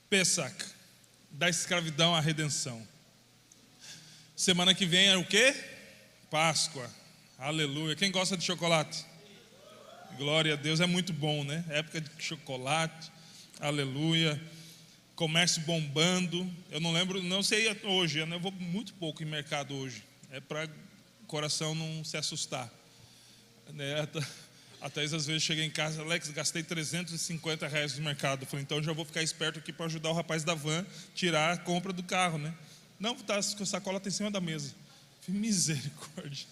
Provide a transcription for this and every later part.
Pessach, da escravidão à redenção. Semana que vem é o quê? Páscoa. Aleluia. Quem gosta de chocolate? Glória a Deus, é muito bom, né? Época de chocolate. Aleluia. Comércio bombando. Eu não lembro, não sei hoje, eu vou muito pouco em mercado hoje. É para o coração não se assustar, né? A Thaís às vezes chega em casa: Alex, gastei R$350 no mercado. Eu falei: então já vou ficar esperto aqui para ajudar o rapaz da van tirar a compra do carro, né? Não, tá, a sacola está em cima da mesa. Eu falei: misericórdia.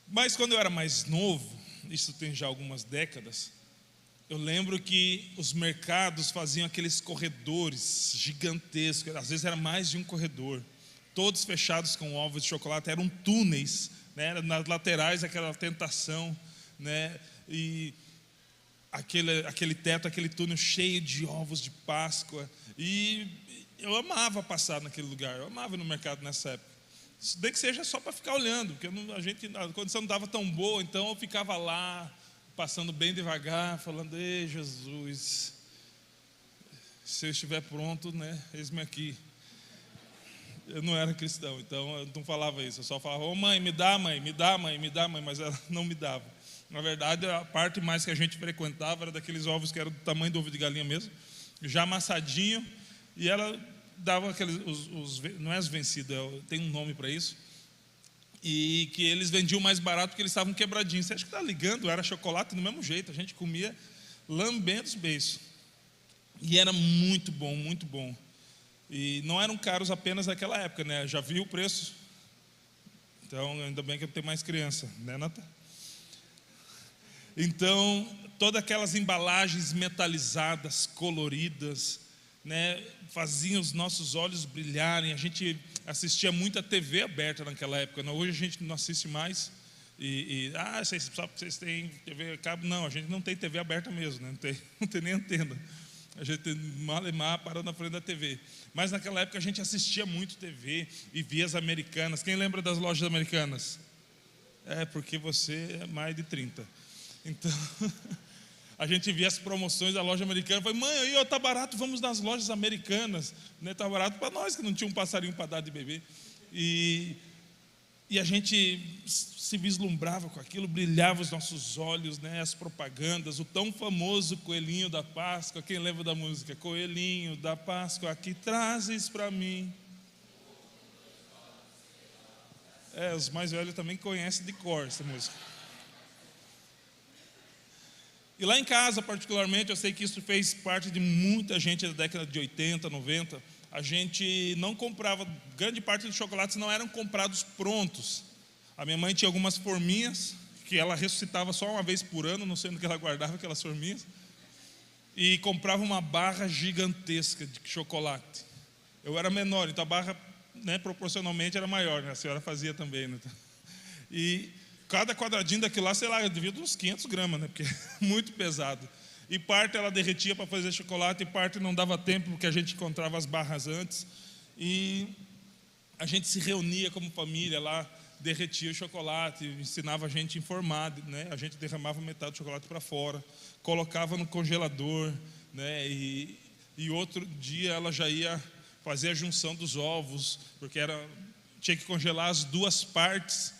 Mas quando eu era mais novo, isso tem já algumas décadas, eu lembro que os mercados faziam aqueles corredores gigantescos. Às vezes era mais de um corredor, todos fechados com ovos de chocolate. Eram túneis, né? Nas laterais aquela tentação, né? E aquele teto, aquele túnel cheio de ovos de Páscoa. E eu amava passar naquele lugar, eu amava ir no mercado nessa época. Nem que seja só para ficar olhando, porque a condição não estava tão boa, então eu ficava lá, passando bem devagar, falando: ei, Jesus, se eu estiver pronto, né, eis-me aqui. Eu não era cristão, então eu não falava isso. Eu só falava: ô mãe, me dá, mãe, me dá, mãe, me dá, mãe. Mas ela não me dava. Na verdade, a parte mais que a gente frequentava era daqueles ovos que eram do tamanho do ovo de galinha mesmo, já amassadinho. E ela dava aqueles, não é as vencidas, tem um nome para isso. E que eles vendiam mais barato porque eles estavam quebradinhos. Você acha que está ligando? Era chocolate do mesmo jeito. A gente comia lambendo os beiços. E era muito bom, muito bom. E não eram caros apenas naquela época, né? Já viu o preço? Então, ainda bem que eu tenho mais criança, né, Nata? Então, todas aquelas embalagens metalizadas, coloridas, né, faziam os nossos olhos brilharem. A gente assistia muita TV aberta naquela época, né? Hoje a gente não assiste mais. Só porque vocês têm TV a cabo? Não, a gente não tem TV aberta mesmo, né? Não tem nem antena. A gente malemar parou na frente da TV. Mas naquela época a gente assistia muito TV e via as Americanas. Quem lembra das lojas Americanas? É, porque você é mais de 30. Então, a gente via as promoções da loja americana. Eu falei: mãe, aí ó, tá barato, vamos nas lojas americanas, né? Tá barato para nós que não tinha um passarinho para dar de beber. E a gente se vislumbrava com aquilo, brilhava os nossos olhos, né? As propagandas, o tão famoso coelhinho da Páscoa. Quem lembra da música? Coelhinho da Páscoa, que trazes para mim. Os mais velhos também conhecem de cor essa música. E lá em casa, particularmente, eu sei que isso fez parte de muita gente da década de 80, 90. A gente não comprava, grande parte dos chocolates não eram comprados prontos. A minha mãe tinha algumas forminhas, que ela ressuscitava só uma vez por ano, não sei onde que ela guardava aquelas forminhas, e comprava uma barra gigantesca de chocolate. Eu era menor, então a barra, né, proporcionalmente era maior, né? A senhora fazia também, né? E cada quadradinho daquilo lá, sei lá, devia de uns 500 gramas, né? Porque é muito pesado. E parte ela derretia para fazer chocolate, e parte não dava tempo, porque a gente encontrava as barras antes. E a gente se reunia como família lá, derretia o chocolate, ensinava a gente a informar, né? A gente derramava metade do chocolate para fora, colocava no congelador, né? E outro dia ela já ia fazer a junção dos ovos, porque tinha que congelar as duas partes.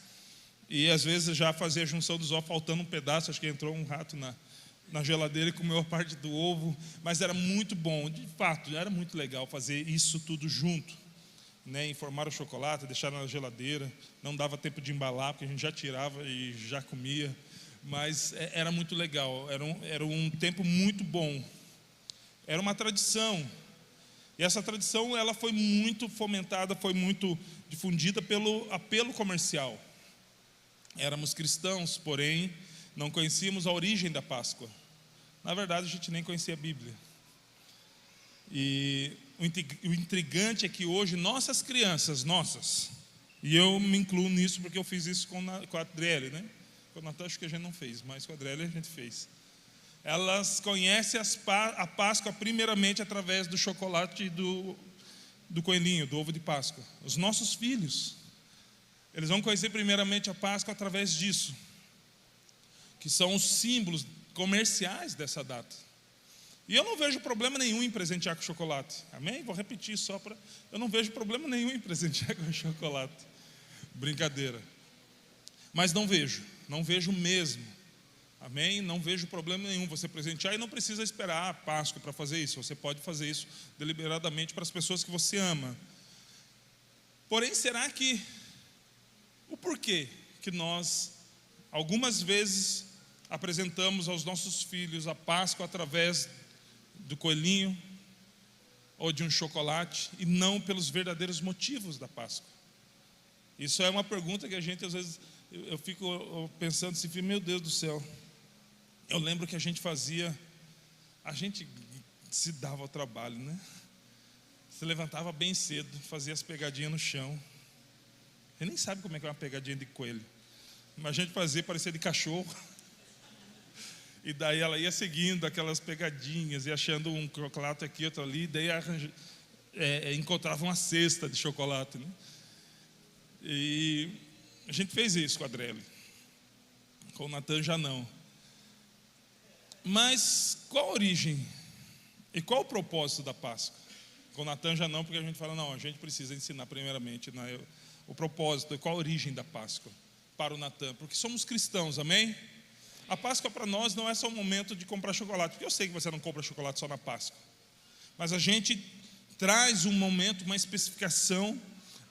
E às vezes já fazia a junção dos ovos, faltando um pedaço. Acho que entrou um rato na geladeira e comeu a parte do ovo. Mas era muito bom, de fato, era muito legal fazer isso tudo junto, né? Informar o chocolate, deixar na geladeira. Não dava tempo de embalar, porque a gente já tirava e já comia. Mas era muito legal, era um tempo muito bom. Era uma tradição. E essa tradição ela foi muito fomentada, foi muito difundida pelo apelo comercial. Éramos cristãos, porém não conhecíamos a origem da Páscoa. Na verdade, a gente nem conhecia a Bíblia. E o intrigante é que hoje nossas crianças, e eu me incluo nisso porque eu fiz isso com a Adriele, né? Com a Natália acho que a gente não fez, mas com a Adriele a gente fez. Elas conhecem a Páscoa primeiramente através do chocolate do coelhinho, do ovo de Páscoa. Os nossos filhos, eles vão conhecer primeiramente a Páscoa através disso, que são os símbolos comerciais dessa data. E eu não vejo problema nenhum em presentear com chocolate. Amém? Vou repetir só para... Eu não vejo problema nenhum em presentear com chocolate. Brincadeira. Mas não vejo mesmo. Amém? Não vejo problema nenhum você presentear e não precisa esperar a Páscoa para fazer isso. Você pode fazer isso deliberadamente para as pessoas que você ama. Porém, será que... O porquê que nós, algumas vezes, apresentamos aos nossos filhos a Páscoa através do coelhinho ou de um chocolate e não pelos verdadeiros motivos da Páscoa? Isso é uma pergunta que a gente, às vezes, eu fico pensando assim, meu Deus do céu. Eu lembro que a gente se dava ao trabalho, né? Se levantava bem cedo, fazia as pegadinhas no chão. Você nem sabe como é que é uma pegadinha de coelho. Mas a gente fazia parecer de cachorro. E daí ela ia seguindo aquelas pegadinhas e achando um chocolate aqui, outro ali. Daí encontrava uma cesta de chocolate, né? E a gente fez isso com a Adriele. Com o Natan já não. Mas qual a origem e qual o propósito da Páscoa? Com o Natan já não, porque a gente fala, não, a gente precisa ensinar primeiramente, né, o propósito e qual a origem da Páscoa para o Natan, porque somos cristãos, amém? A Páscoa para nós não é só um momento de comprar chocolate, porque eu sei que você não compra chocolate só na Páscoa, mas a gente traz um momento, uma especificação,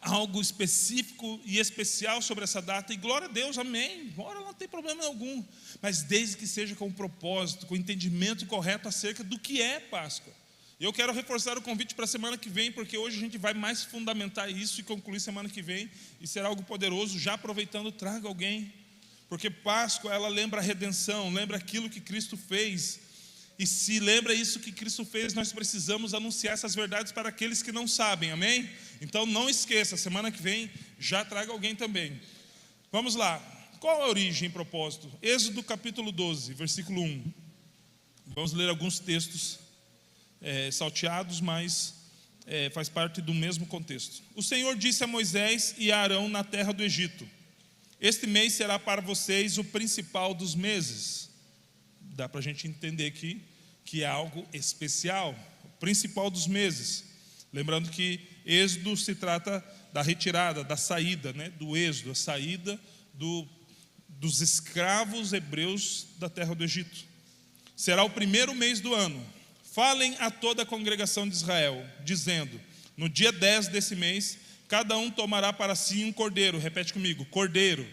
algo específico e especial sobre essa data, e glória a Deus, amém, ora, não tem problema algum, mas desde que seja com o propósito, com o entendimento correto acerca do que é Páscoa. Eu quero reforçar o convite para a semana que vem, porque hoje a gente vai mais fundamentar isso e concluir semana que vem, e será algo poderoso. Já aproveitando, traga alguém, porque Páscoa, ela lembra a redenção, lembra aquilo que Cristo fez, e se lembra isso que Cristo fez, nós precisamos anunciar essas verdades para aqueles que não sabem, amém? Então não esqueça, semana que vem já traga alguém também. Vamos lá, qual a origem e propósito? Êxodo capítulo 12, versículo 1. Vamos ler alguns textos salteados, mas faz parte do mesmo contexto. O Senhor disse a Moisés e a Arão na terra do Egito: este mês será para vocês o principal dos meses. Dá para a gente entender aqui que é algo especial, o principal dos meses. Lembrando que Êxodo se trata da retirada, da saída, né, do Êxodo, a saída dos escravos hebreus da terra do Egito. Será o primeiro mês do ano. Falem a toda a congregação de Israel, dizendo: no dia 10 desse mês, cada um tomará para si um cordeiro. Repete comigo: cordeiro.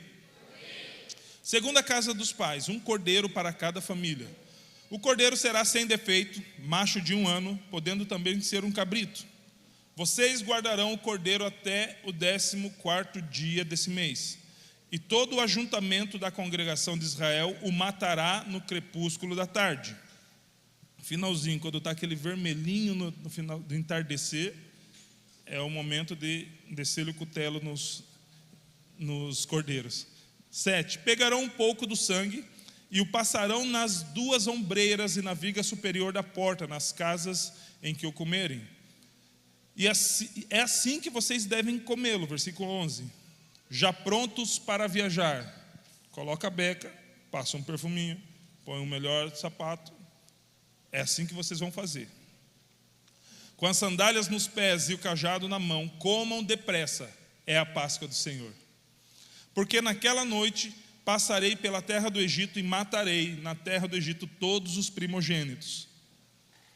Segundo a casa dos pais, um cordeiro para cada família. O cordeiro será sem defeito, macho de 1 ano, podendo também ser um cabrito. Vocês guardarão o cordeiro até o 14º dia desse mês. E todo o ajuntamento da congregação de Israel o matará no crepúsculo da tarde. Finalzinho, quando está aquele vermelhinho no final do entardecer, é o momento de descer o cutelo nos cordeiros. 7. Pegarão um pouco do sangue e o passarão nas 2 ombreiras e na viga superior da porta, nas casas em que o comerem. E é assim que vocês devem comê-lo. Versículo 11. Já prontos para viajar, coloca a beca, passa um perfuminho, põe um melhor sapato. É assim que vocês vão fazer. Com as sandálias nos pés e o cajado na mão, comam depressa, é a Páscoa do Senhor. Porque naquela noite passarei pela terra do Egito e matarei na terra do Egito todos os primogênitos,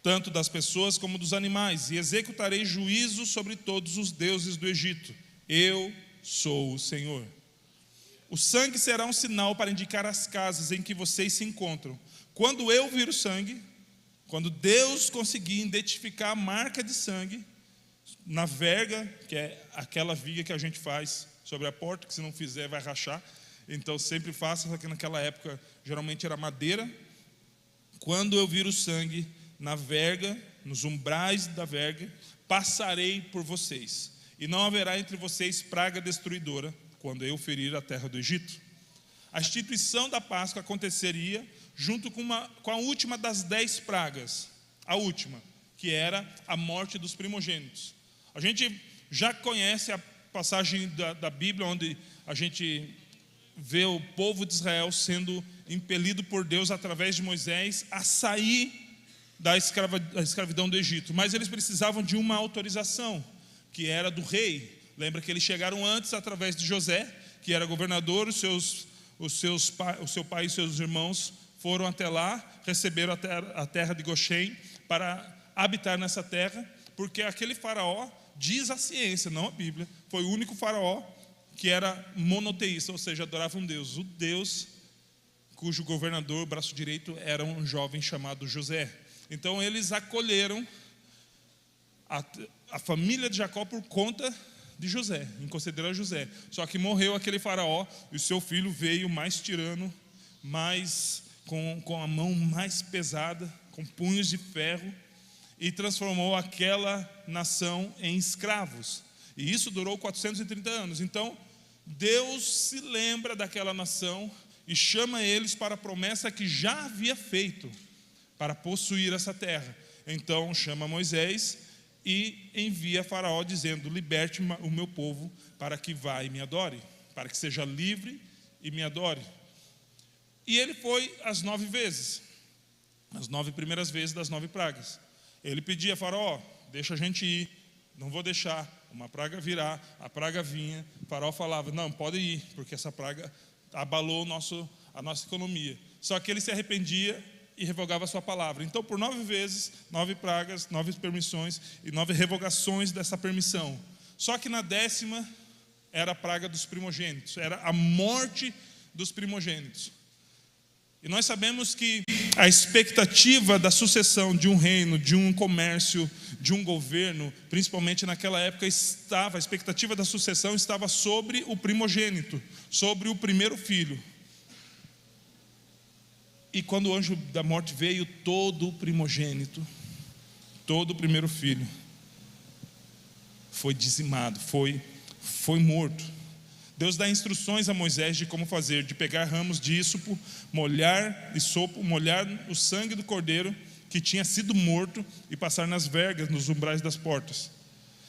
tanto das pessoas como dos animais, e executarei juízo sobre todos os deuses do Egito. Eu sou o Senhor. O sangue será um sinal para indicar as casas em que vocês se encontram. Quando eu vir o sangue, quando Deus conseguir identificar a marca de sangue na verga, que é aquela viga que a gente faz sobre a porta, que se não fizer vai rachar, então sempre faça, só que naquela época geralmente era madeira. Quando eu vir o sangue na verga, nos umbrais da verga, passarei por vocês, e não haverá entre vocês praga destruidora, quando eu ferir a terra do Egito. A instituição da Páscoa aconteceria junto com a última das 10 pragas, a última, que era a morte dos primogênitos. A gente já conhece a passagem da Bíblia, onde a gente vê o povo de Israel sendo impelido por Deus através de Moisés a sair da escravidão do Egito, mas eles precisavam de uma autorização, que era do rei. Lembra que eles chegaram antes através de José, que era governador, o seu pai e seus irmãos foram até lá, receberam a terra de Goshen para habitar nessa terra, porque aquele faraó, diz a ciência, não a Bíblia, foi o único faraó que era monoteísta, ou seja, adorava um Deus, o Deus cujo governador, braço direito, era um jovem chamado José. Então eles acolheram a família de Jacó por conta de José, em considerar José. Só que morreu aquele faraó e o seu filho veio mais tirano, mais com a mão mais pesada, com punhos de ferro, e transformou aquela nação em escravos. E isso durou 430 anos. Então Deus se lembra daquela nação e chama eles para a promessa que já havia feito, para possuir essa terra. Então chama Moisés e envia a Faraó dizendo: liberte o meu povo para que vá e me adore, para que seja livre e me adore. E ele foi as 9 vezes, as 9 primeiras vezes das 9 pragas. Ele pedia: Faraó, deixa a gente ir, não vou deixar. Uma praga virá, a praga vinha. O Faraó falava: não, pode ir, porque essa praga abalou a nossa economia. Só que ele se arrependia e revogava a sua palavra. Então, por 9 vezes, 9 pragas, 9 permissões e 9 revogações dessa permissão. Só que na 10ª era a praga dos primogênitos, era a morte dos primogênitos. E nós sabemos que a expectativa da sucessão de um reino, de um comércio, de um governo, principalmente naquela época, a expectativa da sucessão estava sobre o primogênito, sobre o primeiro filho. E quando o anjo da morte veio, todo o primogênito, todo o primeiro filho, foi dizimado, foi morto. Deus dá instruções a Moisés de como fazer: de pegar ramos de ísopo, molhar o sangue do cordeiro que tinha sido morto e passar nas vergas, nos umbrais das portas.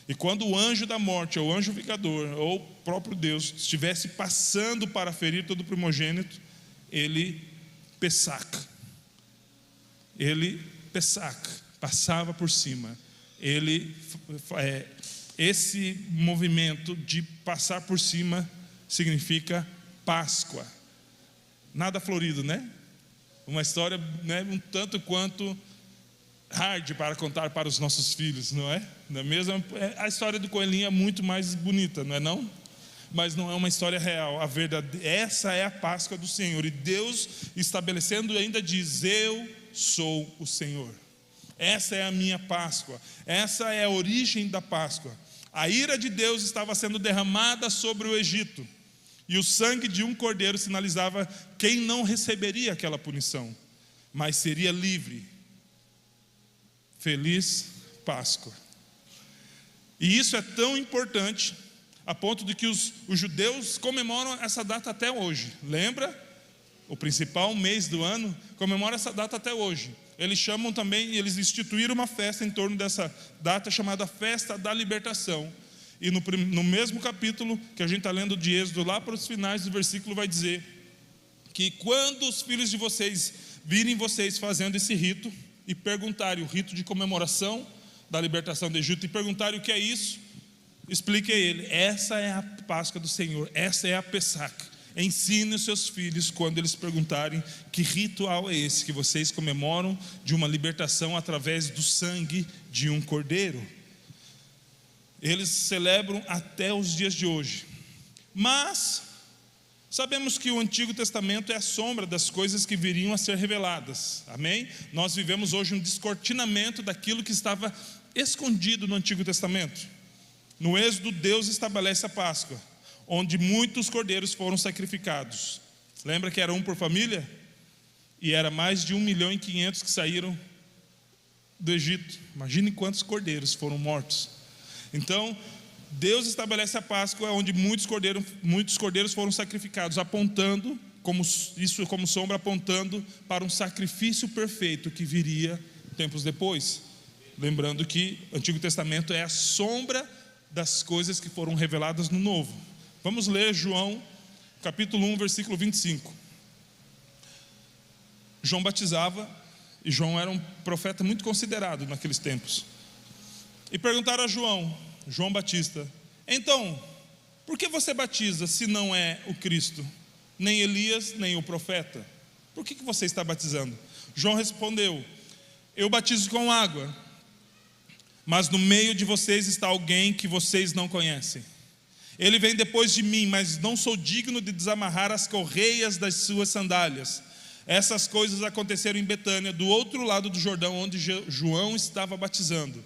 E quando o anjo da morte, ou o anjo vingador, ou o próprio Deus, estivesse passando para ferir todo o primogênito, ele passava por cima. Esse movimento de passar por cima significa Páscoa. Nada florido, né? Uma história, né, um tanto quanto hard para contar para os nossos filhos, não é? Não é mesmo? A história do coelhinho é muito mais bonita, não é não? Mas não é uma história real. A verdade, essa é a Páscoa do Senhor. E Deus, estabelecendo, ainda diz: eu sou o Senhor. Essa é a minha Páscoa. Essa é a origem da Páscoa. A ira de Deus estava sendo derramada sobre o Egito, e o sangue de um cordeiro sinalizava quem não receberia aquela punição, mas seria livre. Feliz Páscoa. E isso é tão importante a ponto de que os judeus comemoram essa data até hoje. Lembra? O principal mês do ano comemora essa data até hoje. Eles chamam também, eles instituíram uma festa em torno dessa data chamada Festa da Libertação. E no mesmo capítulo que a gente está lendo de Êxodo, lá para os finais do versículo, vai dizer que quando os filhos de vocês virem vocês fazendo esse rito e perguntarem, o rito de comemoração da libertação do Egito, e perguntarem o que é isso, explique a ele: essa é a Páscoa do Senhor, essa é a Pessaca. Ensine os seus filhos, quando eles perguntarem: que ritual é esse que vocês comemoram de uma libertação através do sangue de um cordeiro? Eles celebram até os dias de hoje. Mas sabemos que o Antigo Testamento é a sombra das coisas que viriam a ser reveladas. Amém? Nós vivemos hoje um descortinamento daquilo que estava escondido no Antigo Testamento. No Êxodo, Deus estabelece a Páscoa, onde muitos cordeiros foram sacrificados. Lembra que era um por família? E era mais de 1.500.000 que saíram do Egito. Imagine quantos cordeiros foram mortos. Então, Deus estabelece a Páscoa, onde muitos cordeiros foram sacrificados, apontando, como sombra, apontando para um sacrifício perfeito que viria tempos depois. Lembrando que o Antigo Testamento é a sombra das coisas que foram reveladas no Novo. Vamos ler João, capítulo 1, versículo 25. João batizava E João era um profeta muito considerado naqueles tempos. E perguntaram a João Batista: então, por que você batiza se não é o Cristo, nem Elias, nem o profeta? Por que você está batizando? João respondeu: eu batizo com água, mas no meio de vocês está alguém que vocês não conhecem. Ele vem depois de mim, mas não sou digno de desamarrar as correias das suas sandálias. Essas coisas aconteceram em Betânia, do outro lado do Jordão, onde João estava batizando.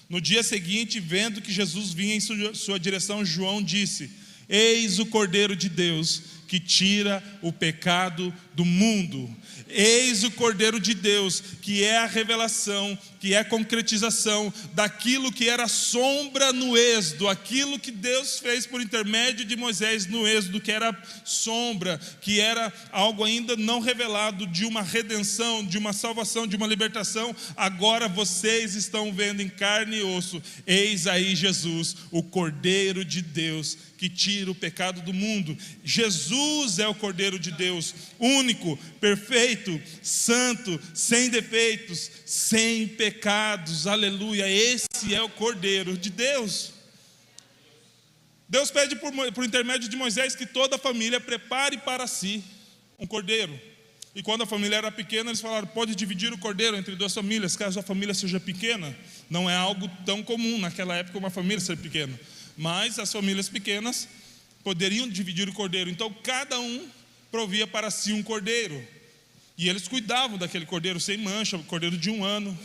No dia seguinte, vendo que Jesus vinha em sua direção, João disse: eis o Cordeiro de Deus, que tira o pecado do mundo. Eis o Cordeiro de Deus, que é a revelação, que é a concretização daquilo que era sombra no Êxodo, aquilo que Deus fez por intermédio de Moisés no Êxodo, que era sombra, que era algo ainda não revelado, de uma redenção, de uma salvação, de uma libertação. Agora vocês estão vendo em carne e osso. Eis aí Jesus, o Cordeiro de Deus, que tira o pecado do mundo. Jesus é o Cordeiro de Deus, único, perfeito, santo, sem defeitos, sem pecados. Aleluia, esse é o Cordeiro de Deus. Deus pede por intermédio de Moisés que toda a família prepare para si um cordeiro. E quando a família era pequena, eles falaram: pode dividir o cordeiro entre duas famílias, caso a família seja pequena. Não é algo tão comum naquela época uma família ser pequena, mas as famílias pequenas poderiam dividir o cordeiro. Então cada um provia para si um cordeiro, e eles cuidavam daquele cordeiro sem mancha, cordeiro de 1 ano,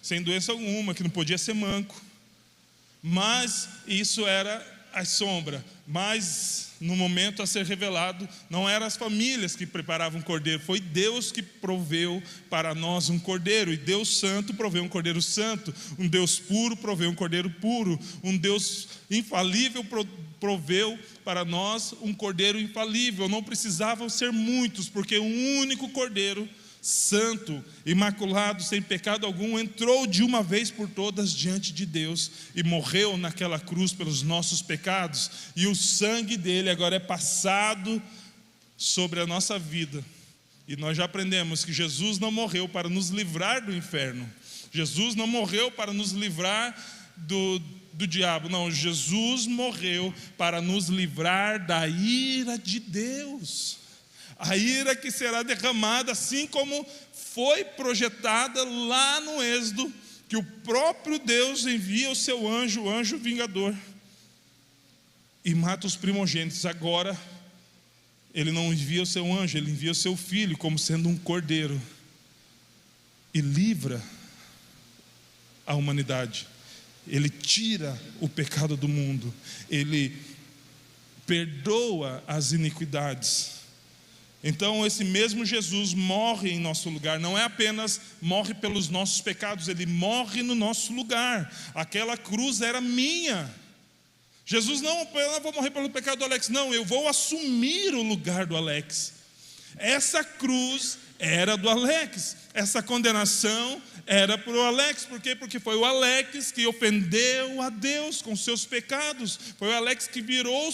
sem doença alguma, que não podia ser manco. Mas isso era a sombra. Mas no momento a ser revelado, não eram as famílias que preparavam um cordeiro, foi Deus que proveu para nós um cordeiro. E Deus santo proveu um cordeiro santo, um Deus puro proveu um cordeiro puro, um Deus infalível proveu para nós um cordeiro infalível. Não precisavam ser muitos, porque um único cordeiro santo, imaculado, sem pecado algum, entrou de uma vez por todas diante de Deus e morreu naquela cruz pelos nossos pecados, e o sangue dele agora é passado sobre a nossa vida. E nós já aprendemos que Jesus não morreu para nos livrar do inferno, Jesus não morreu para nos livrar do diabo, não, Jesus morreu para nos livrar da ira de Deus. A ira que será derramada, assim como foi projetada lá no Êxodo, que o próprio Deus envia o seu anjo, o anjo vingador, e mata os primogênitos. Agora, ele não envia o seu anjo, ele envia o seu filho, como sendo um cordeiro, e livra a humanidade. Ele tira o pecado do mundo, ele perdoa as iniquidades. Então esse mesmo Jesus morre em nosso lugar. Não é apenas morre pelos nossos pecados, ele morre no nosso lugar. Aquela cruz era minha. Jesus não, eu vou morrer pelo pecado do Alex. Não, eu vou assumir o lugar do Alex. Essa cruz era do Alex, essa condenação era para o Alex. Por quê? Porque foi o Alex que ofendeu a Deus com seus pecados. Foi o Alex que virou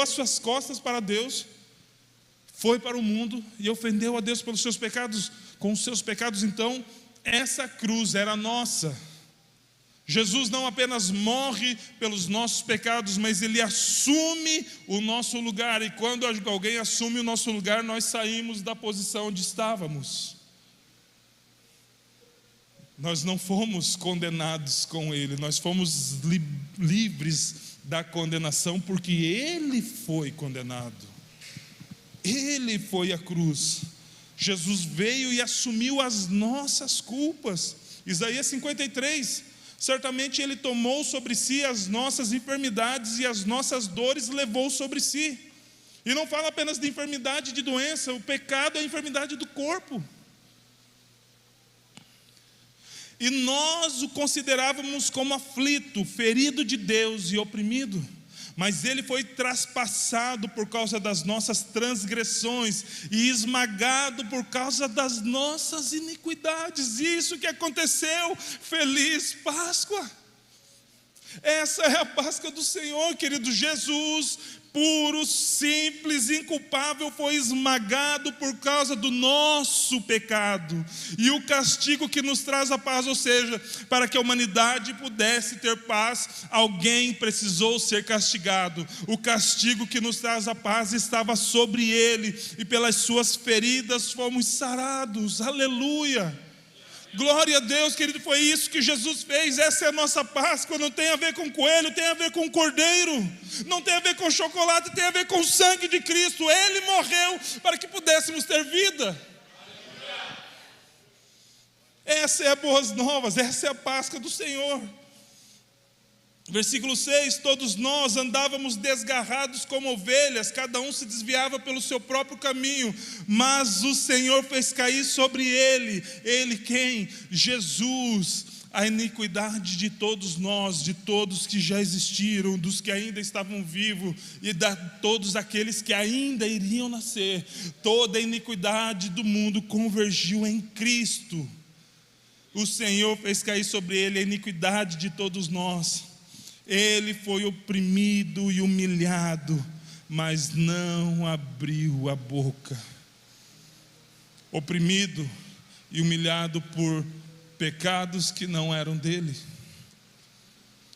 as suas costas para Deus, foi para o mundo e ofendeu a Deus pelos seus pecados, com os seus pecados. Então essa cruz era nossa. Jesus não apenas morre pelos nossos pecados, mas ele assume o nosso lugar. E quando alguém assume o nosso lugar, nós saímos da posição onde estávamos. Nós não fomos condenados com ele, nós fomos livres da condenação, porque ele foi condenado. Ele foi a cruz. Jesus veio e assumiu as nossas culpas. Isaías 53, certamente ele tomou sobre si as nossas enfermidades e as nossas dores levou sobre si. E não fala apenas de enfermidade, de doença. O pecado é a enfermidade do corpo. E nós o considerávamos como aflito, ferido de Deus e oprimido. Mas ele foi traspassado por causa das nossas transgressões e esmagado por causa das nossas iniquidades. Isso que aconteceu. Feliz Páscoa. Essa é a Páscoa do Senhor, querido. Jesus, puro, simples, inculpável, foi esmagado por causa do nosso pecado. E o castigo que nos traz a paz, ou seja, para que a humanidade pudesse ter paz, alguém precisou ser castigado. O castigo que nos traz a paz estava sobre ele, e pelas suas feridas fomos sarados. Aleluia! Glória a Deus, querido, foi isso que Jesus fez. Essa é a nossa Páscoa. Não tem a ver com coelho, tem a ver com cordeiro. Não tem a ver com chocolate, tem a ver com o sangue de Cristo. Ele morreu para que pudéssemos ter vida. Essa é a boas novas, essa é a Páscoa do Senhor. Versículo 6, todos nós andávamos desgarrados como ovelhas, cada um se desviava pelo seu próprio caminho, mas o Senhor fez cair sobre ele quem? Jesus, a iniquidade de todos nós, de todos que já existiram, dos que ainda estavam vivos e de todos aqueles que ainda iriam nascer. Toda a iniquidade do mundo convergiu em Cristo. O Senhor fez cair sobre ele a iniquidade de todos nós. Ele foi oprimido e humilhado, mas não abriu a boca. Oprimido e humilhado por pecados que não eram dele.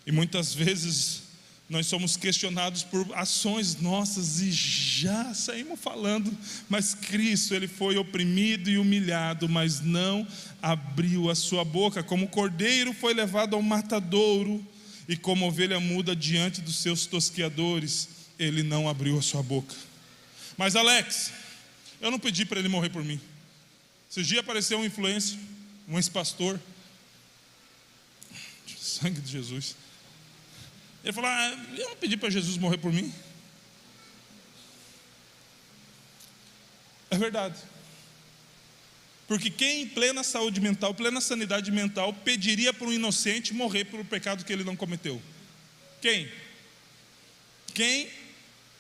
E muitas vezes nós somos questionados por ações nossas e já saímos falando, mas Cristo, ele foi oprimido e humilhado, mas não abriu a sua boca. Como cordeiro foi levado ao matadouro, e como ovelha muda diante dos seus tosqueadores, ele não abriu a sua boca. Mas Alex, eu não pedi para ele morrer por mim. Esses dias apareceu um influencer, um ex-pastor, sangue de Jesus. Ele falou, eu não pedi para Jesus morrer por mim. É verdade. Porque quem em plena saúde mental, plena sanidade mental, pediria para um inocente morrer pelo pecado que ele não cometeu? Quem? Quem,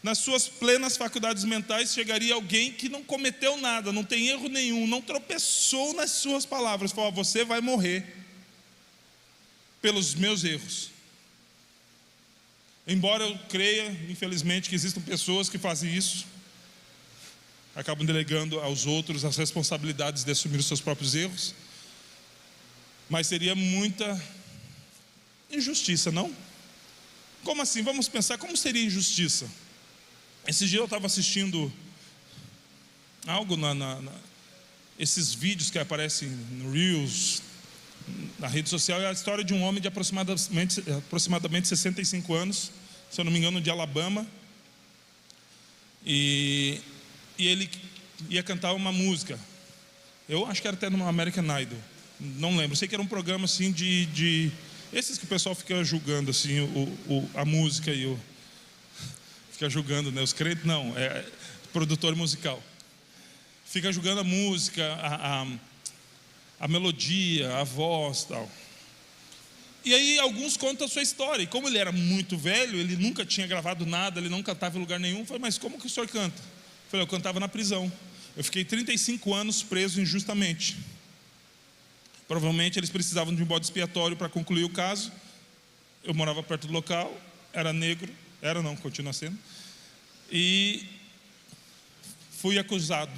nas suas plenas faculdades mentais, chegaria alguém que não cometeu nada, não tem erro nenhum, não tropeçou nas suas palavras, falou, você vai morrer pelos meus erros. Embora eu creia, infelizmente, que existam pessoas que fazem isso, acabam delegando aos outros as responsabilidades de assumir os seus próprios erros, mas seria muita injustiça, não? Como assim? Vamos pensar, como seria injustiça? Esse dia eu estava assistindo algo esses vídeos que aparecem no Reels, na rede social, é a história de um homem de aproximadamente 65 anos, se eu não me engano, de Alabama, e ele ia cantar uma música. Eu acho que era até no American Idol, não lembro, sei que era um programa assim de esses que o pessoal fica julgando assim, a música e fica julgando, né? Os crentes não, é produtor musical, fica julgando a música, a melodia, a voz, tal. E aí alguns contam a sua história, e como ele era muito velho, ele nunca tinha gravado nada, ele não cantava em lugar nenhum. Eu falei, mas como que o senhor canta? Eu falei, eu cantava na prisão, eu fiquei 35 anos preso injustamente. Provavelmente eles precisavam de um bode expiatório para concluir o caso. Eu morava perto do local, era negro, continua sendo, e fui acusado,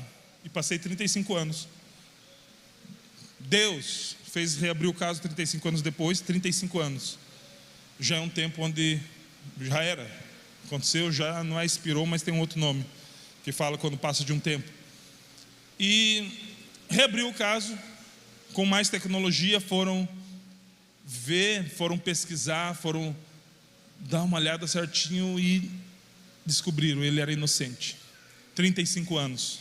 e passei 35 anos. Deus fez reabrir o caso 35 anos depois, 35 anos. Já é um tempo onde já era, aconteceu, já não é expirou, mas tem um outro nome, que fala quando passa de um tempo. E reabriu o caso, com mais tecnologia, foram ver, foram pesquisar, foram dar uma olhada certinho e descobriram, ele era inocente. 35 anos.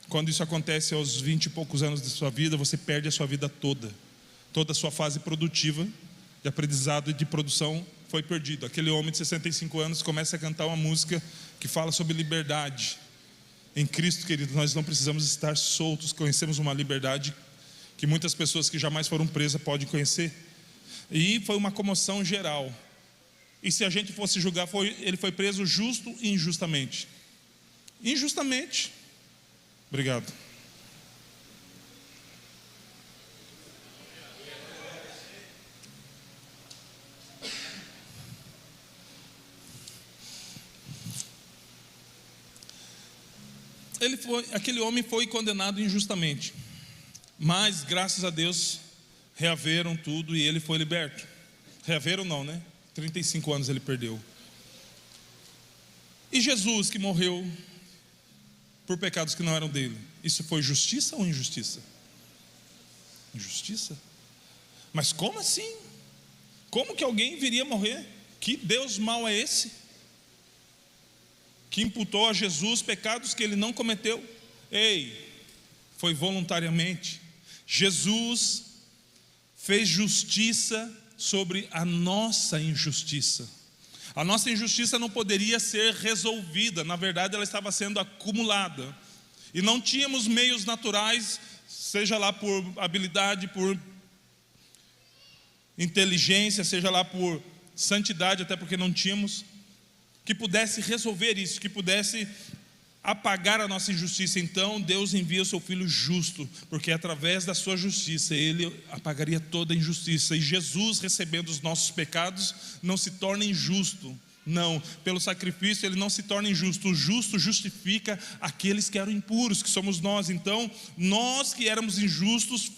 Quando isso acontece aos 20 e poucos anos de sua vida, você perde a sua vida toda. Toda a sua fase produtiva, de aprendizado e de produção foi perdido. Aquele homem de 65 anos começa a cantar uma música que fala sobre liberdade. Em Cristo, querido, nós não precisamos estar soltos, conhecemos uma liberdade que muitas pessoas que jamais foram presas podem conhecer. E foi uma comoção geral. E se a gente fosse julgar, ele foi preso justo e injustamente. Injustamente. Obrigado. aquele homem foi condenado injustamente, mas graças a Deus reaveram tudo e ele foi liberto. Reaveram não, né? 35 anos ele perdeu. E Jesus, que morreu por pecados que não eram dele, isso foi justiça ou injustiça? Injustiça. Mas como assim? Como que alguém viria morrer? Que Deus mau é esse? Que imputou a Jesus pecados que ele não cometeu? Ei, foi voluntariamente. Jesus fez justiça sobre a nossa injustiça. A nossa injustiça não poderia ser resolvida, na verdade ela estava sendo acumulada. E não tínhamos meios naturais, seja lá por habilidade, por inteligência, seja lá por santidade, até porque não tínhamos, que pudesse resolver isso, que pudesse apagar a nossa injustiça. Então Deus envia o seu Filho justo, porque através da sua justiça Ele apagaria toda a injustiça. E Jesus, recebendo os nossos pecados, não se torna injusto. Não, pelo sacrifício Ele não se torna injusto. O justo justifica aqueles que eram impuros, que somos nós. Então nós que éramos injustos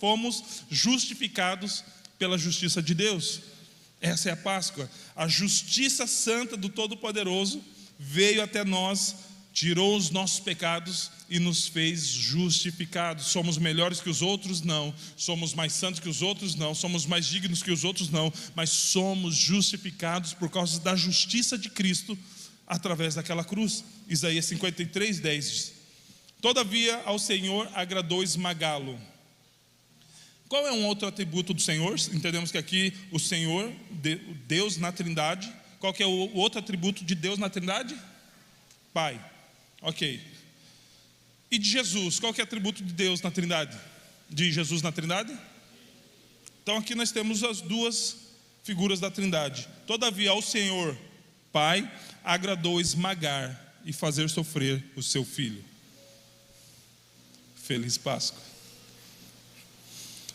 fomos justificados pela justiça de Deus. Essa é a Páscoa. A justiça santa do Todo-Poderoso veio até nós, tirou os nossos pecados e nos fez justificados. Somos melhores que os outros? Não. Somos mais santos que os outros? Não. Somos mais dignos que os outros? Não. Mas somos justificados por causa da justiça de Cristo através daquela cruz. Isaías 53:10 diz: todavia ao Senhor agradou esmagá-lo. Qual é um outro atributo do Senhor? Entendemos que aqui o Senhor, Deus na Trindade. Qual que é o outro atributo de Deus na Trindade? Pai. Ok. E de Jesus, qual que é o atributo de Deus na Trindade? De Jesus na Trindade? Então aqui nós temos as duas figuras da Trindade. Todavia ao Senhor, Pai, agradou esmagar e fazer sofrer o seu Filho. Feliz Páscoa.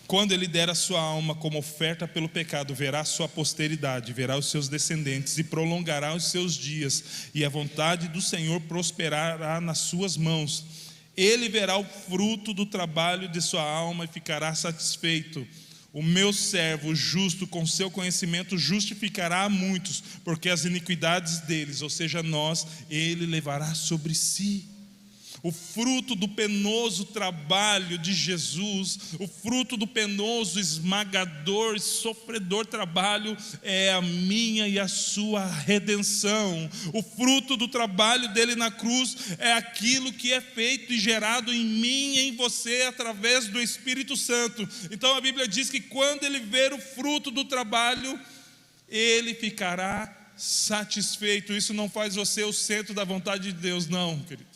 Quando Ele der a sua alma como oferta pelo pecado, verá a sua posteridade, verá os seus descendentes e prolongará os seus dias, e a vontade do Senhor prosperará nas suas mãos. Ele verá o fruto do trabalho de sua alma e ficará satisfeito. O meu servo justo, com seu conhecimento, justificará a muitos, porque as iniquidades deles, ou seja, nós, Ele levará sobre si. O fruto do penoso trabalho de Jesus, o fruto do penoso, esmagador, sofredor trabalho é a minha e a sua redenção. O fruto do trabalho dele na cruz é aquilo que é feito e gerado em mim e em você através do Espírito Santo. Então a Bíblia diz que quando ele ver o fruto do trabalho, ele ficará satisfeito. Isso não faz você o centro da vontade de Deus, não, querido.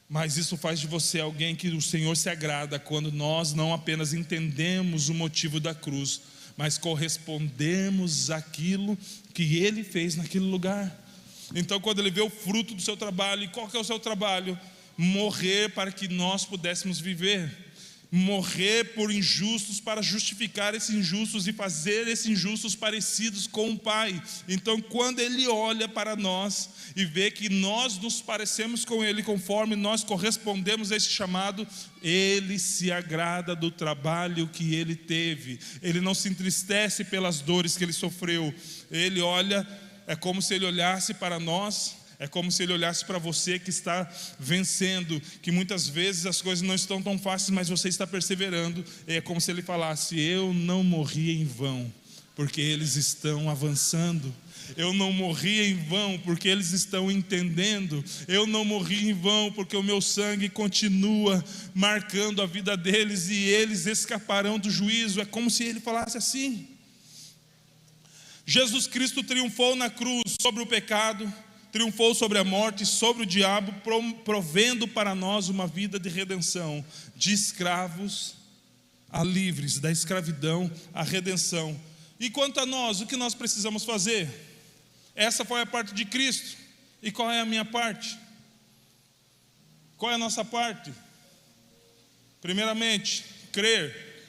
Mas isso faz de você alguém que o Senhor se agrada quando nós não apenas entendemos o motivo da cruz, mas correspondemos àquilo que Ele fez naquele lugar. Então quando Ele vê o fruto do seu trabalho, e qual que é o seu trabalho? Morrer para que nós pudéssemos viver. Morrer por injustos para justificar esses injustos e fazer esses injustos parecidos com o Pai. Então quando Ele olha para nós e vê que nós nos parecemos com Ele, conforme nós correspondemos a esse chamado, Ele se agrada do trabalho que Ele teve. Ele não se entristece pelas dores que Ele sofreu. Ele olha, é como se Ele olhasse para nós. É como se Ele olhasse para você que está vencendo, que muitas vezes as coisas não estão tão fáceis, mas você está perseverando. É como se Ele falasse: eu não morri em vão, porque eles estão avançando. Eu não morri em vão, porque eles estão entendendo. Eu não morri em vão, porque o meu sangue continua marcando a vida deles, e eles escaparão do juízo. É como se Ele falasse assim. Jesus Cristo triunfou na cruz sobre o pecado, triunfou sobre a morte, sobre o diabo, provendo para nós uma vida de redenção, de escravos a livres, da escravidão à redenção. E quanto a nós, o que nós precisamos fazer? Essa foi a parte de Cristo. E qual é a minha parte? Qual é a nossa parte? Primeiramente, crer.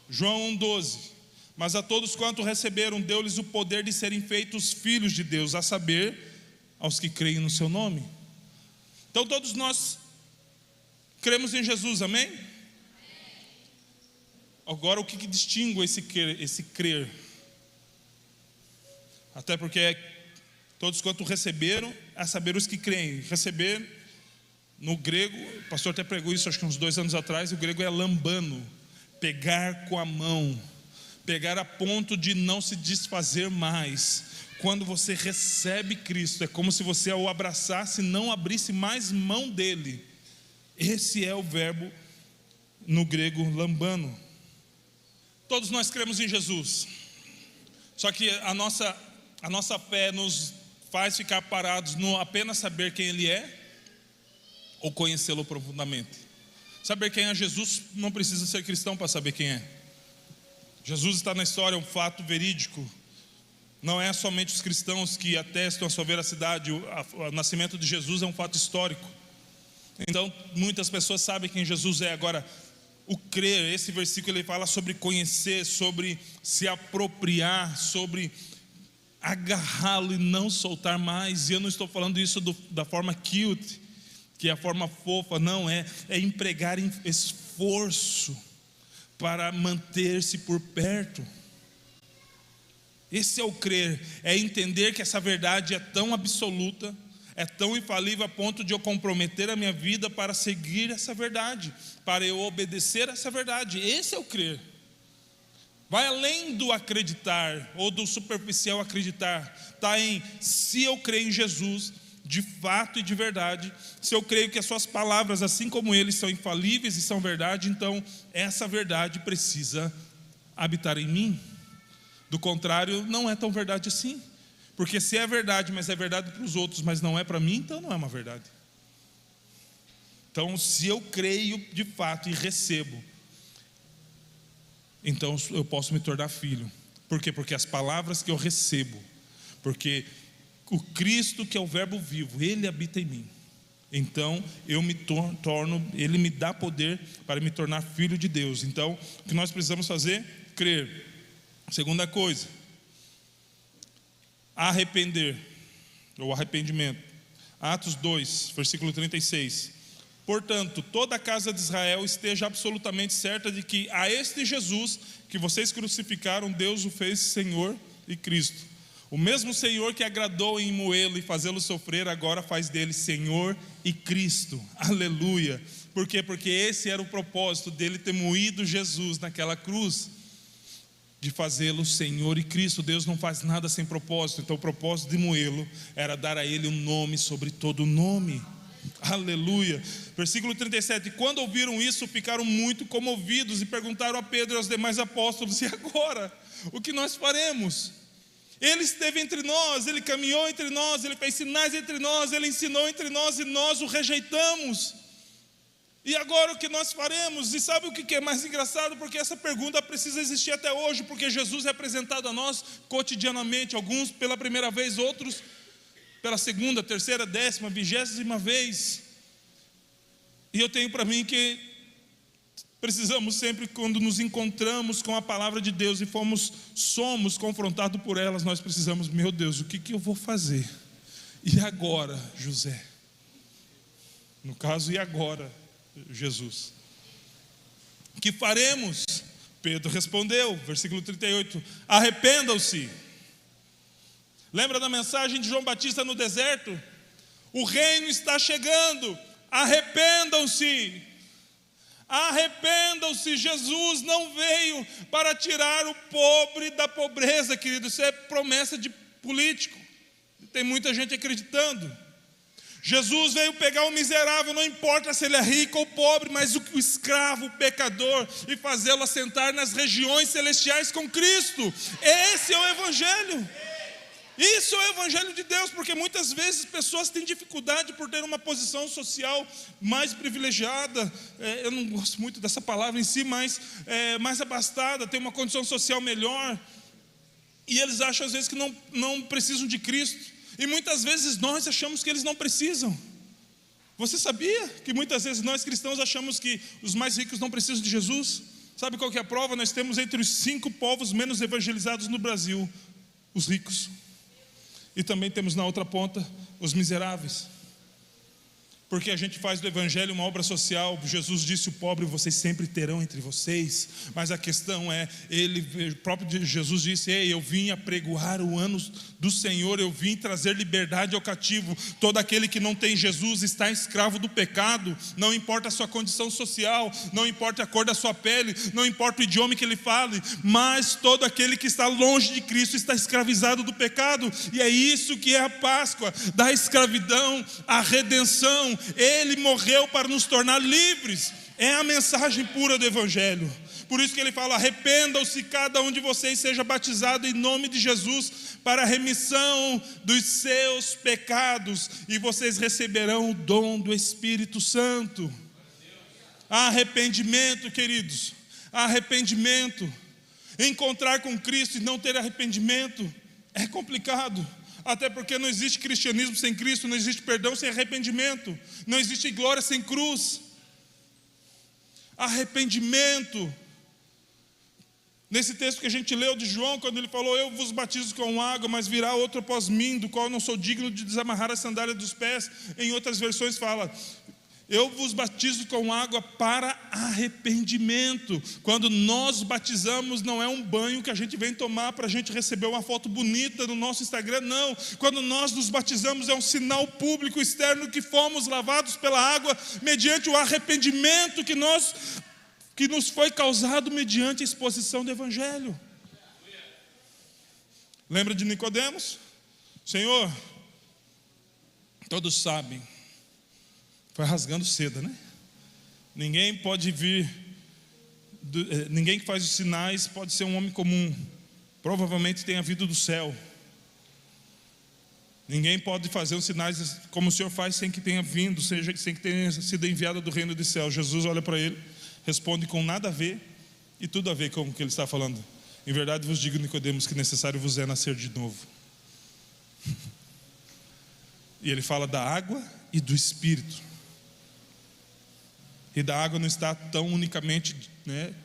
João 1,12. Mas a todos quanto receberam, deu-lhes o poder de serem feitos filhos de Deus, a saber, aos que creem no seu nome. Então todos nós cremos em Jesus, amém? Agora o que distingue esse crer? Até porque todos quanto receberam, a saber os que creem. Receber, no grego, o pastor até pregou isso acho que uns 2 anos atrás, o grego é lambano, pegar com a mão, pegar a ponto de não se desfazer mais. Quando você recebe Cristo, é como se você o abraçasse e não abrisse mais mão dele. Esse é o verbo no grego lambano. Todos nós cremos em Jesus, só que a nossa fé nos faz ficar parados no apenas saber quem Ele é, ou conhecê-lo profundamente. Saber quem é Jesus não precisa ser cristão para saber quem é. Jesus está na história, é um fato verídico. Não é somente os cristãos que atestam a sua veracidade. O nascimento de Jesus é um fato histórico. Então muitas pessoas sabem quem Jesus é. Agora, o crer, esse versículo ele fala sobre conhecer, sobre se apropriar, sobre agarrá-lo e não soltar mais. E eu não estou falando isso da forma cute, que é a forma fofa, não, é empregar esforço para manter-se por perto. Esse é o crer, é entender que essa verdade é tão absoluta, é tão infalível a ponto de eu comprometer a minha vida para seguir essa verdade, para eu obedecer essa verdade. Esse é o crer. Vai além do acreditar ou do superficial acreditar. Está em se eu creio em Jesus de fato e de verdade, se eu creio que as suas palavras, assim como Ele, são infalíveis e são verdade, então essa verdade precisa habitar em mim. Do contrário, não é tão verdade assim. Porque se é verdade, mas é verdade para os outros, mas não é para mim, então não é uma verdade. Então, se eu creio de fato e recebo, então eu posso me tornar filho. Por quê? Porque as palavras que eu recebo, porque o Cristo que é o verbo vivo, Ele habita em mim. Então eu me torno, Ele me dá poder para me tornar filho de Deus. Então o que nós precisamos fazer? Crer. Segunda coisa, arrepender, ou arrependimento. Atos 2, versículo 36. Portanto, toda a casa de Israel esteja absolutamente certa de que a este Jesus que vocês crucificaram, Deus o fez Senhor e Cristo. O mesmo Senhor que agradou em moê-lo e fazê-lo sofrer, agora faz dele Senhor e Cristo. Aleluia. Por quê? Porque esse era o propósito dele ter moído Jesus naquela cruz, de fazê-lo Senhor e Cristo. Deus não faz nada sem propósito. Então o propósito de moê-lo era dar a ele um nome sobre todo nome. Aleluia. Versículo 37. Quando ouviram isso, ficaram muito comovidos e perguntaram a Pedro e aos demais apóstolos: e agora? O que nós faremos? Ele esteve entre nós, Ele caminhou entre nós, Ele fez sinais entre nós, Ele ensinou entre nós e nós o rejeitamos. E agora o que nós faremos? E sabe o que é mais engraçado? Porque essa pergunta precisa existir até hoje, porque Jesus é apresentado a nós cotidianamente, alguns pela primeira vez, outros pela segunda, terceira, 10ª, 20ª vez. E eu tenho para mim que precisamos sempre, quando nos encontramos com a palavra de Deus e somos confrontados por elas, nós precisamos, meu Deus, o que eu vou fazer? E agora, José? No caso, e agora, Jesus? O que faremos? Pedro respondeu, versículo 38, arrependam-se. Lembra da mensagem de João Batista no deserto? O reino está chegando, arrependam-se. Arrependam-se. Jesus não veio para tirar o pobre da pobreza, querido. Isso é promessa de político. Tem muita gente acreditando. Jesus veio pegar o miserável, não importa se ele é rico ou pobre, mas o escravo, o pecador, e fazê-lo assentar nas regiões celestiais com Cristo. Esse é o Evangelho. Isso é o Evangelho de Deus, porque muitas vezes pessoas têm dificuldade por ter uma posição social mais privilegiada, eu não gosto muito dessa palavra em si, mas mais abastada, tem uma condição social melhor, e eles acham às vezes que não precisam de Cristo, e muitas vezes nós achamos que eles não precisam. Você sabia que muitas vezes nós cristãos achamos que os mais ricos não precisam de Jesus? Sabe qual que é a prova? Nós temos entre os 5 povos menos evangelizados no Brasil, os ricos. E também temos na outra ponta os miseráveis. porque a gente faz do evangelho uma obra social. Jesus disse: o pobre vocês sempre terão entre vocês. Mas a questão é, o próprio Jesus disse: ei, eu vim apregoar o ano do Senhor, eu vim trazer liberdade ao cativo. Todo aquele que não tem Jesus está escravo do pecado. Não importa a sua condição social, não importa a cor da sua pele, não importa o idioma que ele fale, mas todo aquele que está longe de Cristo está escravizado do pecado. E é isso que é a Páscoa, da escravidão à redenção. Ele morreu para nos tornar livres. É a mensagem pura do evangelho. Por isso que ele fala: arrependam-se cada um de vocês, seja batizado em nome de Jesus para a remissão dos seus pecados, e vocês receberão o dom do Espírito Santo. Arrependimento, queridos, arrependimento. Encontrar com Cristo e não ter arrependimento é complicado. Até porque não existe cristianismo sem Cristo, não existe perdão sem arrependimento, não existe glória sem cruz. Arrependimento. Nesse texto que a gente leu de João, quando ele falou: eu vos batizo com água, mas virá outro após mim, do qual não sou digno de desamarrar a sandália dos pés. Em outras versões fala: eu vos batizo com água para arrependimento. Quando nós batizamos, não é um banho que a gente vem tomar para a gente receber uma foto bonita no nosso Instagram, não. Quando nós nos batizamos, é um sinal público externo que fomos lavados pela água, mediante o arrependimento que nos foi causado mediante a exposição do Evangelho. Lembra de Nicodemos? Senhor, todos sabem, foi rasgando seda, né? Ninguém pode vir, ninguém que faz os sinais pode ser um homem comum. Provavelmente tenha vindo do céu. Ninguém pode fazer os sinais como o Senhor faz sem que tenha vindo, seja sem que tenha sido enviado do reino dos céus. Jesus olha para ele, responde com nada a ver e tudo a ver com o que ele está falando. Em verdade vos digo, Nicodemos, que necessário vos é nascer de novo. E ele fala da água e do Espírito. E da água não está tão unicamente,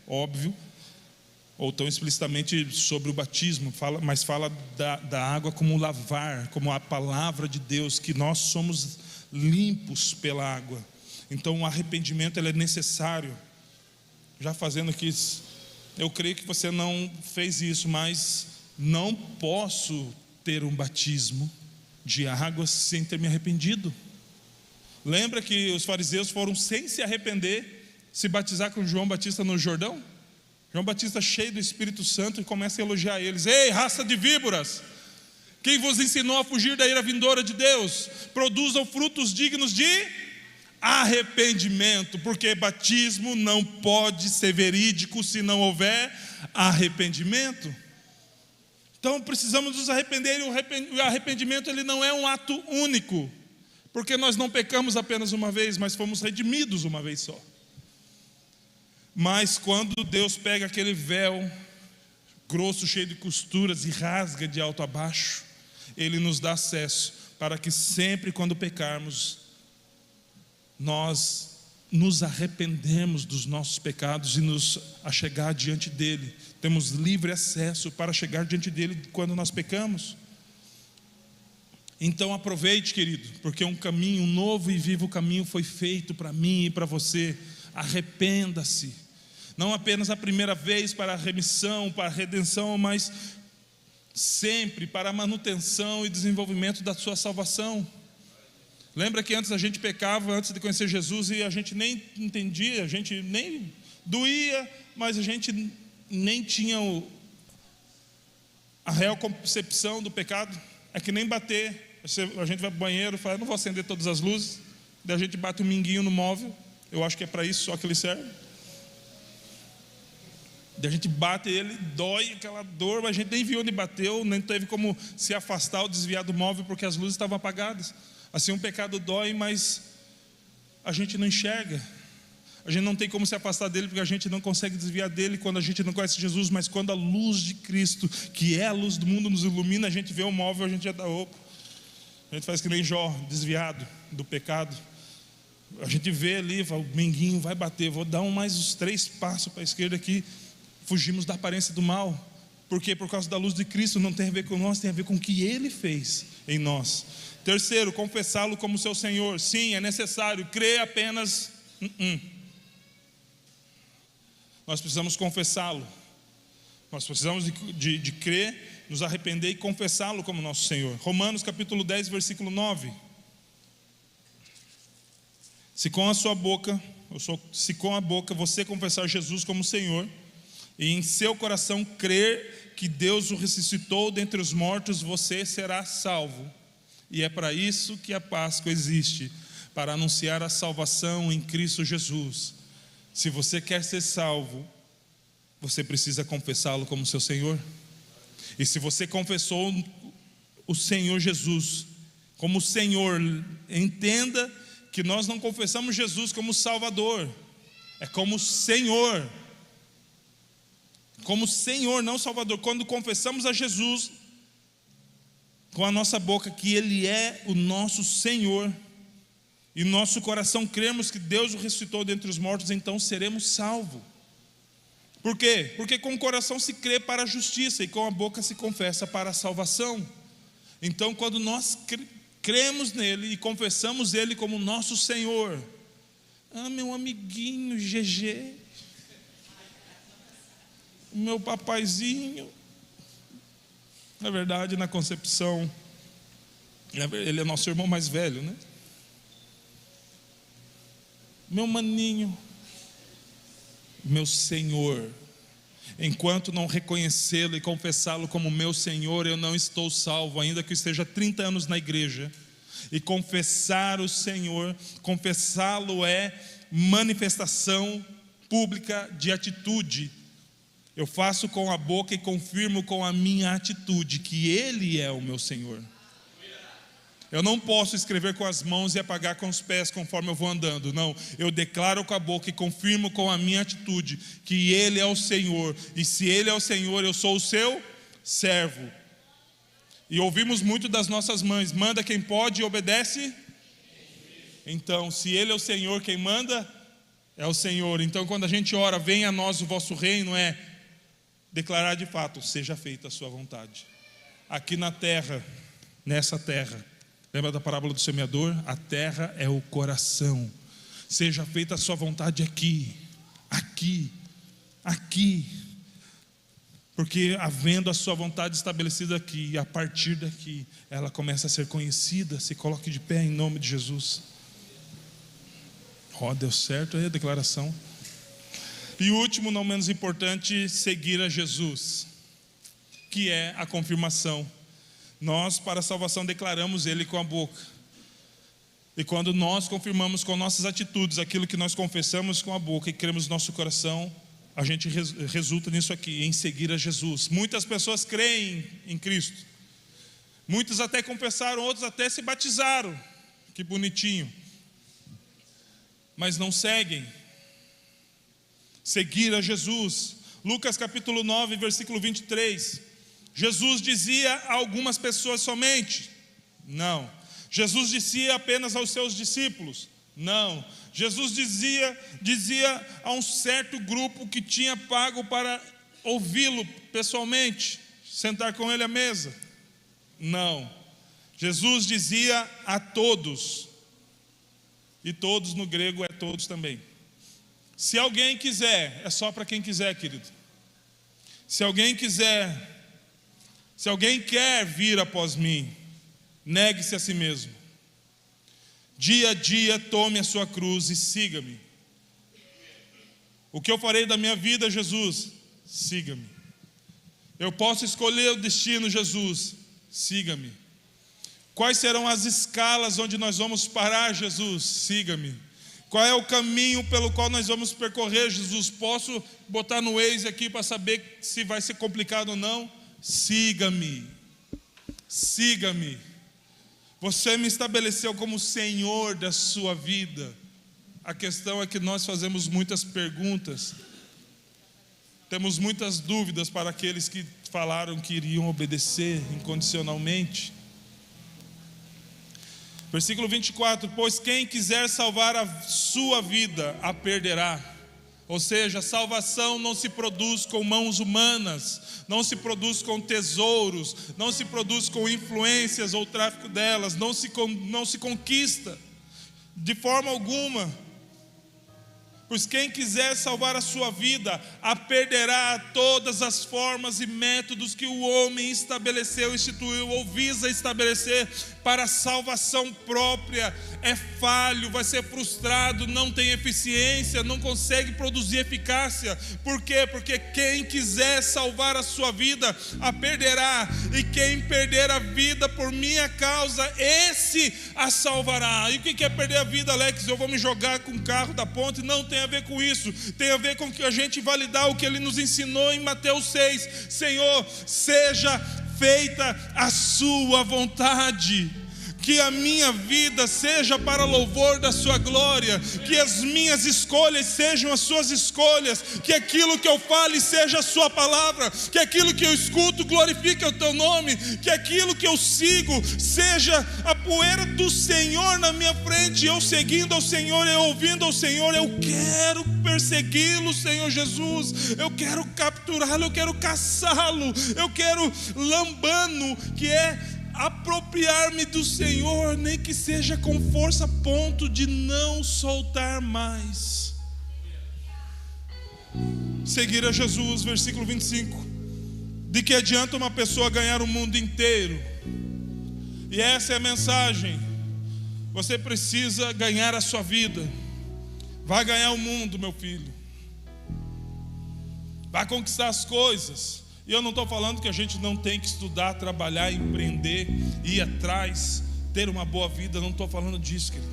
óbvio, ou tão explicitamente sobre o batismo, mas fala da água como lavar, como a palavra de Deus, que nós somos limpos pela água. Então o arrependimento ele é necessário. Já fazendo aqui, eu creio que você não fez isso, mas não posso ter um batismo de água sem ter me arrependido. Lembra que os fariseus foram sem se arrepender se batizar com João Batista no Jordão? João Batista cheio do Espírito Santo e começa a elogiar eles: ei, raça de víboras, quem vos ensinou a fugir da ira vindoura de Deus? Produzam frutos dignos de arrependimento, porque batismo não pode ser verídico se não houver arrependimento. Então precisamos nos arrepender, e o arrependimento ele não é um ato único, porque nós não pecamos apenas uma vez, mas fomos redimidos uma vez só. Mas quando Deus pega aquele véu grosso, cheio de costuras, e rasga de alto a baixo, Ele nos dá acesso para que sempre quando pecarmos, nós nos arrependemos dos nossos pecados e nos achegar diante dEle. Temos livre acesso para chegar diante dEle quando nós pecamos. Então aproveite, querido, porque um caminho, um novo e vivo caminho foi feito para mim e para você. Arrependa-se, não apenas a primeira vez para a remissão, para a redenção, mas sempre para a manutenção e desenvolvimento da sua salvação. Lembra que antes a gente pecava, antes de conhecer Jesus, e a gente nem entendia, a gente nem doía, mas a gente nem tinha a real concepção do pecado. É que nem bater. A gente vai para o banheiro e fala: não vou acender todas as luzes. Daí a gente bate um minguinho no móvel. Eu acho que é para isso só que ele serve. Daí a gente bate ele, dói aquela dor, mas a gente nem viu onde bateu, nem teve como se afastar ou desviar do móvel, porque as luzes estavam apagadas. Assim, um pecado dói, mas a gente não enxerga. A gente não tem como se afastar dele, porque a gente não consegue desviar dele quando a gente não conhece Jesus. Mas quando a luz de Cristo, que é a luz do mundo, nos ilumina, a gente vê o móvel, a gente já dá opa. A gente faz que nem Jó, desviado do pecado. A gente vê ali, o minguinho vai bater, vou dar mais uns 3 passos para a esquerda aqui. Fugimos da aparência do mal. Porque por causa da luz de Cristo não tem a ver com nós, tem a ver com o que Ele fez em nós. Terceiro, confessá-lo como seu Senhor. Sim, é necessário, crer apenas. Nós precisamos confessá-lo. Nós precisamos de crer, nos arrepender e confessá-lo como nosso Senhor. Romanos capítulo 10, versículo 9. Se com a boca você confessar Jesus como Senhor, e em seu coração crer que Deus o ressuscitou dentre os mortos, você será salvo. E é para isso que a Páscoa existe, para anunciar a salvação em Cristo Jesus. Se você quer ser salvo, você precisa confessá-lo como seu Senhor. E se você confessou o Senhor Jesus como Senhor, entenda que nós não confessamos Jesus como Salvador, é como Senhor. Como Senhor, não Salvador. Quando confessamos a Jesus com a nossa boca que Ele é o nosso Senhor, e nosso coração cremos que Deus o ressuscitou dentre os mortos, então seremos salvos. Por quê? Porque com o coração se crê para a justiça e com a boca se confessa para a salvação. Então, quando nós cremos nele e confessamos Ele como nosso Senhor, meu amiguinho GG, meu papaizinho, na verdade, na concepção, ele é nosso irmão mais velho, né? Meu maninho, meu Senhor. Enquanto não reconhecê-lo e confessá-lo como meu Senhor, eu não estou salvo, ainda que eu esteja 30 anos na igreja. E confessar o Senhor, confessá-lo é manifestação pública de atitude. Eu faço com a boca e confirmo com a minha atitude que Ele é o meu Senhor. Eu não posso escrever com as mãos e apagar com os pés conforme eu vou andando. Não, eu declaro com a boca e confirmo com a minha atitude que Ele é o Senhor. E se Ele é o Senhor, eu sou o seu servo. E ouvimos muito das nossas mães: manda quem pode e obedece. Então, se Ele é o Senhor, quem manda é o Senhor. Então, quando a gente ora, venha a nós o vosso reino, é declarar de fato: seja feita a sua vontade, aqui na terra, nessa terra. Lembra da parábola do semeador? A terra é o coração. Seja feita a sua vontade aqui, aqui, aqui. Porque havendo a sua vontade estabelecida aqui, a partir daqui, ela começa a ser conhecida. Se coloque de pé em nome de Jesus. Deu certo aí a declaração. E o último, não menos importante, seguir a Jesus, que é a confirmação. Nós, para a salvação, declaramos Ele com a boca. E quando nós confirmamos com nossas atitudes aquilo que nós confessamos com a boca e cremos no nosso coração, a gente resulta nisso aqui, em seguir a Jesus. Muitas pessoas creem em Cristo. Muitos até confessaram, outros até se batizaram. Que bonitinho. Mas não seguem. Seguir a Jesus. Lucas capítulo 9, versículo 23. Jesus dizia a algumas pessoas somente? Não. Jesus dizia apenas aos seus discípulos? Não. Jesus dizia a um certo grupo que tinha pago para ouvi-lo pessoalmente, sentar com ele à mesa? Não. Jesus dizia a todos. E todos no grego é todos também. Se alguém quiser, é só para quem quiser, querido. Se alguém quer vir após mim, negue-se a si mesmo. Dia a dia tome a sua cruz e siga-me. O que eu farei da minha vida, Jesus? Siga-me. Eu posso escolher o destino, Jesus? Siga-me. Quais serão as escalas onde nós vamos parar, Jesus? Siga-me. Qual é o caminho pelo qual nós vamos percorrer, Jesus? Posso botar no Waze aqui para saber se vai ser complicado ou não? Siga-me. Siga-me. Você me estabeleceu como Senhor da sua vida. A questão é que nós fazemos muitas perguntas, temos muitas dúvidas para aqueles que falaram que iriam obedecer incondicionalmente. Versículo 24: pois quem quiser salvar a sua vida, a perderá. Ou seja, a salvação não se produz com mãos humanas, não se produz com tesouros, não se produz com influências ou tráfico delas, não se conquista de forma alguma. Pois quem quiser salvar a sua vida, a perderá a todas as formas e métodos que o homem estabeleceu, instituiu ou visa estabelecer para a salvação própria. É falho, vai ser frustrado, não tem eficiência, não consegue produzir eficácia. Por quê? Porque quem quiser salvar a sua vida, a perderá. E quem perder a vida por minha causa, esse a salvará. E o que é perder a vida, Alex? Eu vou me jogar com o carro da ponte? Não tem a ver com isso. Tem a ver com que a gente validar o que ele nos ensinou em Mateus 6. Senhor, seja feita a sua vontade. Que a minha vida seja para louvor da sua glória, que as minhas escolhas sejam as suas escolhas, que aquilo que eu fale seja a sua palavra, que aquilo que eu escuto glorifique o teu nome, que aquilo que eu sigo seja a poeira do Senhor na minha frente, eu seguindo ao Senhor, eu ouvindo ao Senhor. Eu quero persegui-lo, Senhor Jesus, eu quero capturá-lo, eu quero caçá-lo, eu quero lambano, que é apropriar-me do Senhor, nem que seja com força, a ponto de não soltar mais. Seguir a Jesus, versículo 25. De que adianta uma pessoa ganhar o mundo inteiro? E essa é a mensagem. Você precisa ganhar a sua vida. Vai ganhar o mundo, meu filho. Vai conquistar as coisas. E eu não estou falando que a gente não tem que estudar, trabalhar, empreender, ir atrás, ter uma boa vida. Eu não estou falando disso, querido.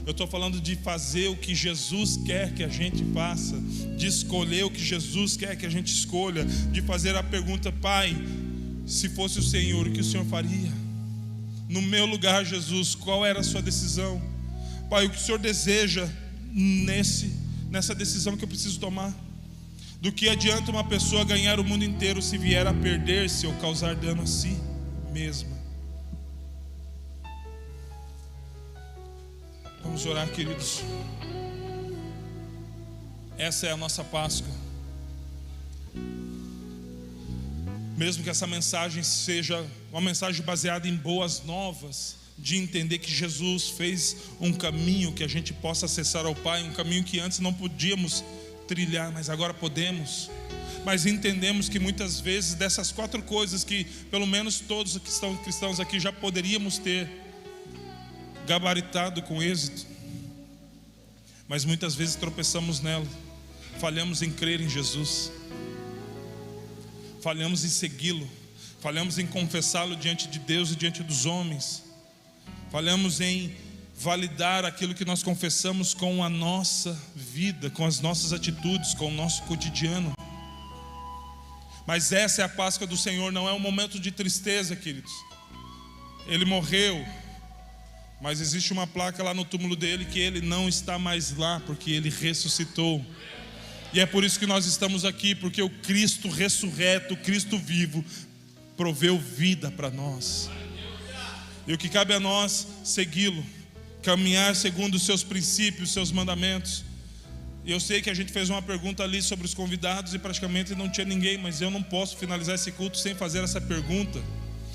Eu estou falando de fazer o que Jesus quer que a gente faça, de escolher o que Jesus quer que a gente escolha, de fazer a pergunta: Pai, se fosse o Senhor, o que o Senhor faria? No meu lugar, Jesus, qual era a sua decisão? Pai, o que o Senhor deseja nessa decisão que eu preciso tomar? Do que adianta uma pessoa ganhar o mundo inteiro se vier a perder-se ou causar dano a si mesma? Vamos orar, queridos. Essa é a nossa Páscoa. Mesmo que essa mensagem seja uma mensagem baseada em boas novas, de entender que Jesus fez um caminho que a gente possa acessar ao Pai, um caminho que antes não podíamos trilhar, mas agora podemos. Mas entendemos que muitas vezes dessas 4 coisas que pelo menos todos que estão cristãos aqui já poderíamos ter gabaritado com êxito, mas muitas vezes tropeçamos nela, falhamos em crer em Jesus, falhamos em segui-lo, falhamos em confessá-lo diante de Deus e diante dos homens, falhamos em validar aquilo que nós confessamos com a nossa vida, com as nossas atitudes, com o nosso cotidiano. Mas essa é a Páscoa do Senhor, não é um momento de tristeza, queridos. Ele morreu, mas existe uma placa lá no túmulo dele que ele não está mais lá, porque ele ressuscitou. E é por isso que nós estamos aqui, porque o Cristo ressurreto, o Cristo vivo, proveu vida para nós. E o que cabe a nós, segui-lo, caminhar segundo os seus princípios, os seus mandamentos. E eu sei que a gente fez uma pergunta ali sobre os convidados e praticamente não tinha ninguém, mas eu não posso finalizar esse culto sem fazer essa pergunta.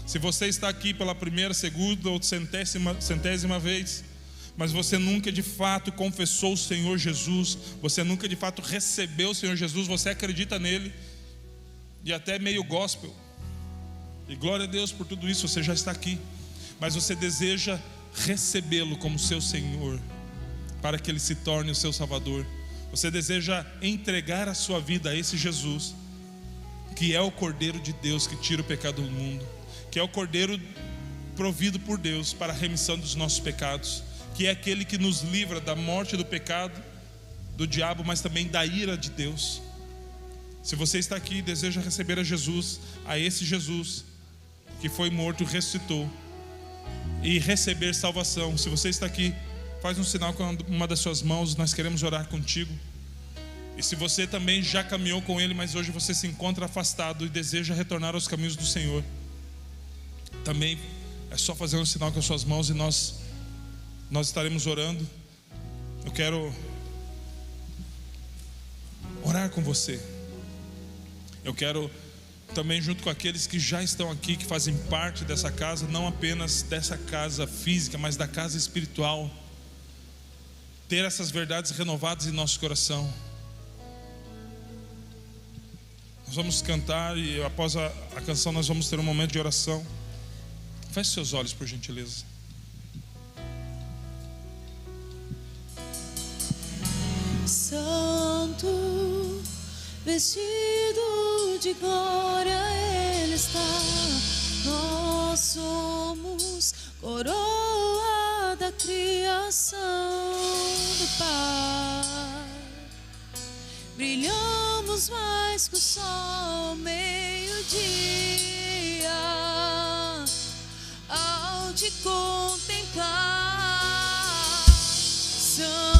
Se você está aqui pela primeira, segunda ou centésima vez, mas você nunca de fato confessou o Senhor Jesus, você nunca de fato recebeu o Senhor Jesus, você acredita nele, e até meio gospel, e glória a Deus por tudo isso, você já está aqui, mas você deseja recebê-lo como seu Senhor, para que ele se torne o seu Salvador. Você deseja entregar a sua vida a esse Jesus, que é o Cordeiro de Deus que tira o pecado do mundo, que é o Cordeiro provido por Deus para a remissão dos nossos pecados, que é aquele que nos livra da morte do pecado, do diabo, mas também da ira de Deus. Se você está aqui e deseja receber a Jesus, a esse Jesus que foi morto e ressuscitou, e receber salvação, se você está aqui, faz um sinal com uma das suas mãos, nós queremos orar contigo. E se você também já caminhou com Ele, mas hoje você se encontra afastado e deseja retornar aos caminhos do Senhor, também é só fazer um sinal com as suas mãos e nós estaremos orando. Eu quero orar com você. Eu quero também, junto com aqueles que já estão aqui, que fazem parte dessa casa, não apenas dessa casa física, mas da casa espiritual, ter essas verdades renovadas em nosso coração. Nós vamos cantar e após a canção nós vamos ter um momento de oração. Feche seus olhos, por gentileza. Santo, vestido de glória Ele está. Nós somos coroa da criação do Pai. Brilhamos mais que o sol ao meio-dia, ao te contemplar. Santo,